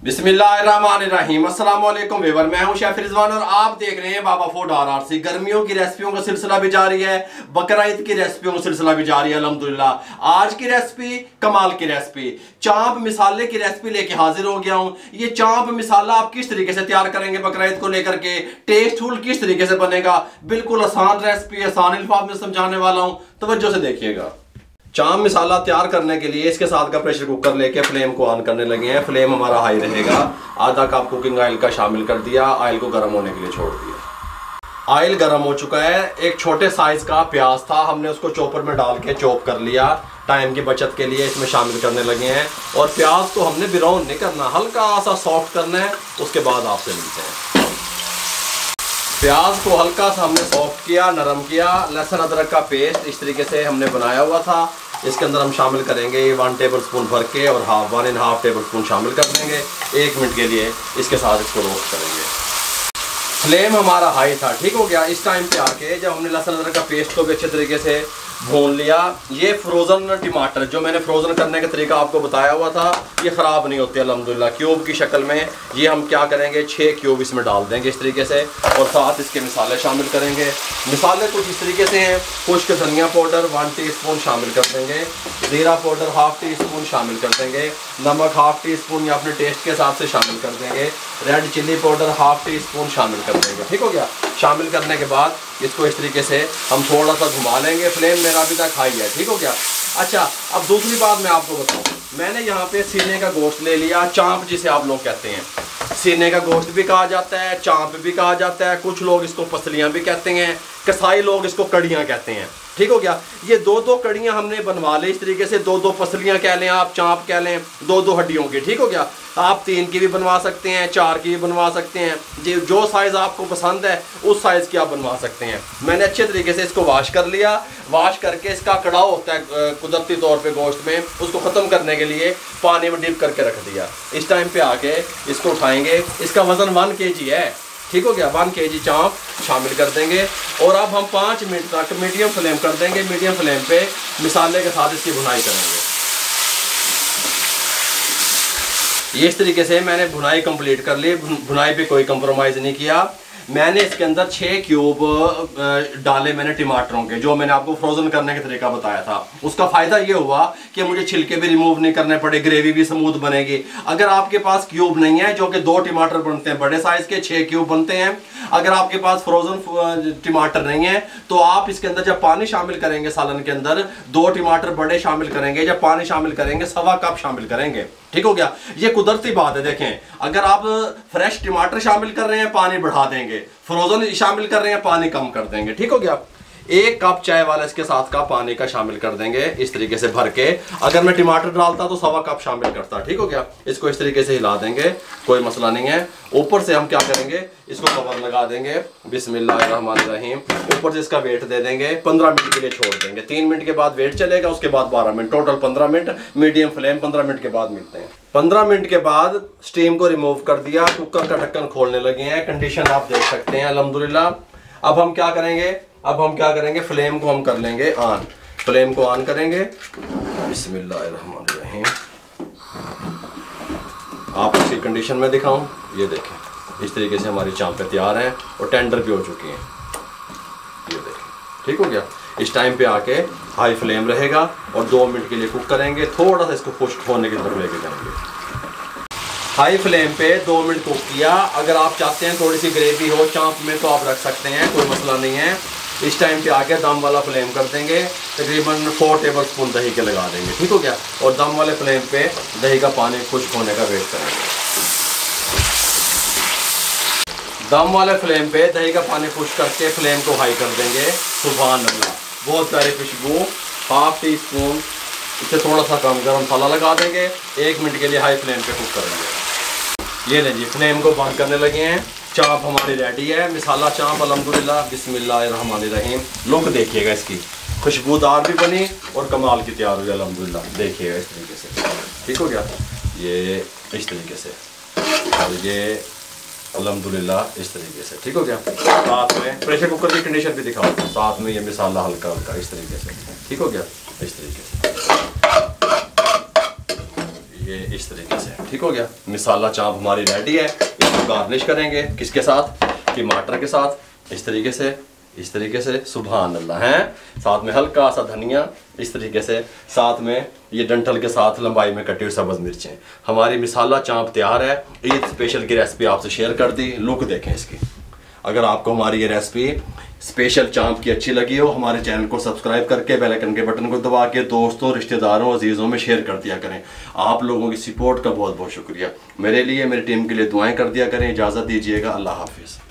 बिस्मिल्लाहिर्रहमानिर्रहीम। अस्सलाम वालेकुम व्यूअर, मैं हूं शेफ रिजवान और आप देख रहे हैं बाबा फूड RRC। गर्मियों की रेसिपियों का सिलसिला भी जारी है, बकरा ईद की रेसिपियों का सिलसिला भी जारी है अल्हम्दुलिल्लाह। आज की रेसिपी कमाल की रेसिपी, चांप मिसाले की रेसिपी लेके हाजिर हो गया हूं। ये चांप मिसाला आप किस तरीके से तैयार करेंगे बकरा ईद को लेकर के, टेस्टफुल किस तरीके से बनेगा, बिल्कुल आसान रेसिपी, आसान अल्फाज में समझाने वाला हूं, तवज्जो से देखिएगा। चांप मिसाला तैयार करने के लिए इसके साथ का प्रेशर कुकर लेके फ्लेम को ऑन करने लगे हैं। फ्लेम हमारा हाई रहेगा। आधा कप कुकिंग ऑयल का शामिल कर दिया, ऑयल को गर्म होने के लिए छोड़ दिया। ऑयल गर्म हो चुका है। एक छोटे साइज का प्याज था, हमने उसको चॉपर में डाल के चॉप कर लिया। टाइम की बचत के लिए इसमें शामिल करने लगे हैं। और प्याज को हमने ब्राउन नहीं करना, हल्का सा सॉफ्ट करना है। उसके बाद आपसे मिलते हैं। प्याज को हल्का सा हमने सॉफ्ट किया, नरम किया। लहसुन अदरक का पेस्ट इस तरीके से हमने बनाया हुआ था। इसके अंदर हम शामिल करेंगे 1 टेबल स्पून भर के और 1.5 टेबल स्पून शामिल कर देंगे। 1 मिनट के लिए इसके साथ इसको रोस्ट करेंगे। फ्लेम हमारा हाई था, ठीक हो गया। इस टाइम पे आके जब हमने लहसुन अदरक का पेस्ट को भी अच्छे तरीके से भून लिया, ये फ्रोज़न टमाटर जो मैंने फ्रोज़न करने का तरीका आपको बताया हुआ था, ये ख़राब नहीं होते अल्हम्दुलिल्लाह। क्यूब की शक्ल में ये हम क्या करेंगे, 6 क्यूब इसमें डाल देंगे इस तरीके से। और साथ इसके मसाले शामिल करेंगे। मसाले कुछ इस तरीके से हैं। खुश्क धनिया पाउडर 1 टीस्पून शामिल कर देंगे। ज़ीरा पाउडर 1/2 टीस्पून शामिल कर देंगे। नमक 1/2 टीस्पून या अपने टेस्ट के हिसाब से शामिल कर देंगे। रेड चिल्ली पाउडर 1/2 टीस्पून शामिल कर देंगे, ठीक हो गया। शामिल करने के बाद इसको इस तरीके से हम थोड़ा सा घुमा लेंगे। फ्लेम मेरा अभी तक हाई है, ठीक हो गया। अच्छा, अब दूसरी बात मैं आपको बताऊं, मैंने यहाँ पे सीने का गोश्त ले लिया, चांप जिसे आप लोग कहते हैं। सीने का गोश्त भी कहा जाता है, चांप भी कहा जाता है, कुछ लोग इसको पसलियाँ भी कहते हैं, कसाई लोग इसको कड़ियाँ कहते हैं, ठीक हो गया। ये 2-2 कड़ियाँ हमने बनवा ली इस तरीके से। 2-2 पसलियाँ कह लें, आप चांप कह लें, 2-2 हड्डियों की, ठीक हो गया। आप 3 की भी बनवा सकते हैं, 4 की भी बनवा सकते हैं। जो साइज़ आपको पसंद है उस साइज़ की आप बनवा सकते हैं। मैंने अच्छे तरीके से इसको वॉश कर लिया। वॉश करके इसका कड़ाव होता है कुदरती तौर पे गोश्त में, उसको ख़त्म करने के लिए पानी में डिप करके रख दिया। इस टाइम पे आके इसको उठाएंगे। इसका वज़न 1 kg है, ठीक हो गया। 1 kg चांप शामिल कर देंगे। और अब हम 5 मिनट तक मीडियम फ्लेम कर देंगे। मीडियम फ्लेम पे मिसाले के साथ इसकी भुनाई करेंगे। ये इस तरीके से मैंने भुनाई कंप्लीट कर ली। भुनाई पे कोई कंप्रोमाइज़ नहीं किया। मैंने इसके अंदर 6 क्यूब डाले मैंने टमाटरों के, जो मैंने आपको फ्रोज़न करने का तरीका बताया था। उसका फ़ायदा ये हुआ कि मुझे छिलके भी रिमूव नहीं करने पड़े, ग्रेवी भी स्मूथ बनेगी। अगर आपके पास क्यूब नहीं है, जो कि 2 टमाटर बनते हैं बड़े साइज़ के, 6 क्यूब बनते हैं। अगर आपके पास फ्रोज़न टमाटर नहीं है तो आप इसके अंदर जब पानी शामिल करेंगे सालन के अंदर, 2 टमाटर बड़े शामिल करेंगे। जब पानी शामिल करेंगे 1/4 कप शामिल करेंगे, ठीक हो गया। ये कुदरती बात है। देखें, अगर आप फ्रेश टमाटर शामिल कर रहे हैं पानी बढ़ा देंगे, फ्रोजन शामिल कर रहे हैं पानी कम कर देंगे, ठीक हो गया। 1 कप चाय वाला इसके साथ का पानी का शामिल कर देंगे इस तरीके से भर के। अगर मैं टमाटर डालता तो 1/4 कप शामिल करता, ठीक हो गया। इसको इस तरीके से हिला देंगे, कोई मसला नहीं है। ऊपर से हम क्या करेंगे, इसको कवर लगा देंगे। बिस्मिल्लाहिर्रहमानिर्रहीम। ऊपर से इसका वेट दे देंगे। 15 मिनट के लिए छोड़ देंगे। 3 मिनट के बाद वेट चलेगा, उसके बाद 12 minute, total 15 minute. Medium flame. 15 minute के बाद मिलते हैं। 15 मिनट के बाद स्टीम को रिमूव कर दिया। कुकर का ढक्कन खोलने लगे हैं। कंडीशन आप देख सकते हैं अल्हम्दुलिल्लाह। अब हम क्या करेंगे, फ्लेम को हम कर लेंगे ऑन। फ्लेम को ऑन करेंगे। बिस्मिल्लाहिर्रहमानिर्रहीम। आप इसकी कंडीशन में दिखाऊं, ये देखें, इस तरीके से हमारी चांपें तैयार हैं और टेंडर भी हो चुकी हैं। ये देखें, ठीक हो गया। इस टाइम पे आके हाई फ्लेम रहेगा और 2 मिनट के लिए कुक करेंगे। थोड़ा सा इसको खुश्क होने की तरफ लेके जाएंगे। हाई फ्लेम पे 2 मिनट कुक किया। अगर आप चाहते हैं थोड़ी सी ग्रेवी हो चांप में तो आप रख सकते हैं, कोई मसला नहीं है। इस टाइम पे आके दम वाला फ्लेम कर देंगे। तकरीबन 4 टेबल स्पून दही के लगा देंगे, ठीक हो गया। और दम वाले फ्लेम पे दही का पानी खुश्क होने का वेट करेंगे। दम वाले फ्लेम पे दही का पानी खुश्क करके फ्लेम को हाई कर देंगे। सुभान अल्लाह, बहुत प्यारी खुशबू। 1/2 टीस्पून, इससे थोड़ा सा कम गरम मसाला लगा देंगे। 1 मिनट के लिए हाई फ्लेम पे कुक करेंगे। ये लें जी, फ्लेम को बंद करने लगे हैं। चांप हमारी रेडी है, मिसाला चांप अल्हम्दुलिल्लाह। बिस्मिल्लाहिर्रहमानिर्रहीम। लुक देखिएगा इसकी, खुशबूदार भी बनी और कमाल की तैयार हुई अल्हम्दुलिल्लाह। देखिएगा इस तरीके से, ठीक हो गया। ये इस तरीके से, और ये अल्हम्दुलिल्लाह इस तरीके से, ठीक हो गया। साथ में प्रेशर कुकर की कंडीशन भी दिखाओ, साथ में ये मिसाला हल्का हल्का इस तरीके से, ठीक हो गया। इस तरीके से ये इस तरीके से ठीक हो गया। मिसाला चाप हमारी रेडी है। इसको गार्निश करेंगे किसके साथ, टमाटर के साथ, इस तरीके से सुभान अल्लाह हैं। साथ में हल्का सा धनिया इस तरीके से, साथ में ये डंठल के साथ लंबाई में कटी हुई सब्ज़ मिर्चें। हमारी मिसाला चाप तैयार है। ईद स्पेशल की रेसिपी आपसे शेयर कर दी। लुक देखें इसकी। अगर आपको हमारी ये रेसिपी स्पेशल चाप की अच्छी लगी हो, हमारे चैनल को सब्सक्राइब करके बेल आइकन के बटन को दबा के दोस्तों, रिश्तेदारों, अजीज़ों में शेयर कर दिया करें। आप लोगों की सपोर्ट का बहुत बहुत शुक्रिया। मेरे लिए, मेरी टीम के लिए दुआएं कर दिया करें। इजाज़त दीजिएगा। अल्लाह हाफिज़।